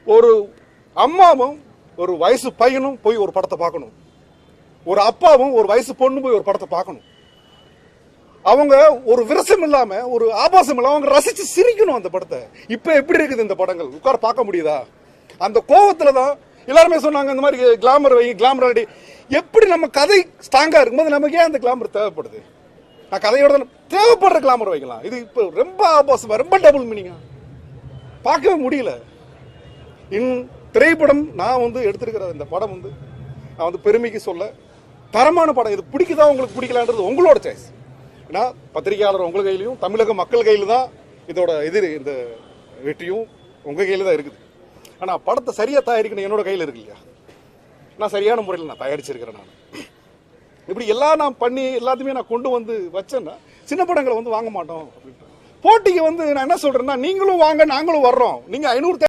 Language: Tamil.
ஒரு அம்மாவும் ஒரு வயசு பையனும் போய் ஒரு படத்தை பார்க்கணும். ஒரு அப்பாவும் ஒரு வயசு பொண்ணு போய் ஒரு படத்தை பார்க்கணும். அவங்க ஒரு விரசம் இல்லாம, ஒரு ஆபாசம் இல்லாம அவங்க ரசிச்சு சிரிக்கணும் அந்த படத்தை. இப்ப எப்படி இருக்குது இந்த படங்கள்? உட்கார பார்க்க முடியுதா? அந்த கோவத்துல தான் எல்லாருமே சொன்னாங்க இந்த மாதிரி கிளாமர் வை, கிளாமர் ஆடி. எப்படி நம்ம கதை ஸ்ட்ராங்கா இருக்கும்போது நமக்கு ஏன் அந்த கிளாமர் தேவைப்படுது? நான் கதையோட தேவைப்படுற கிளாமர் வைக்கலாம். இது இப்ப ரொம்ப ஆபாசமா, ரொம்ப டபுள் மீனிங்கா பார்க்கவே முடியல. திரைப்படம் நான் எடுத்திருக்கிற இந்த படம் நான் பெருமைக்கு சொல்ல தரமான படம். இது பிடிக்குதா உங்களுக்கு பிடிக்கலான்றது உங்களோட சாய்ஸ். ஏன்னா பத்திரிகையாளர் உங்கள் கையிலையும் தமிழக மக்கள் கையில் தான் இதோட இந்த வெற்றியும் உங்கள் கையில் தான் இருக்குது. ஆனால் படத்தை சரியாக தயாரிக்கணும் என்னோட கையில் இருக்கு இல்லையா? நான் சரியான முறையில் நான் தயாரிச்சிருக்கிறேன். நான் இப்படி எல்லாம் நான் பண்ணி எல்லாத்தையுமே நான் கொண்டு வச்சேன்னா சின்ன படங்களை வாங்க மாட்டோம் அப்படின்ட்டு. போட்டிக்கு நான் என்ன சொல்றேன்னா, நீங்களும் வாங்க, நாங்களும் வர்றோம். நீங்க 500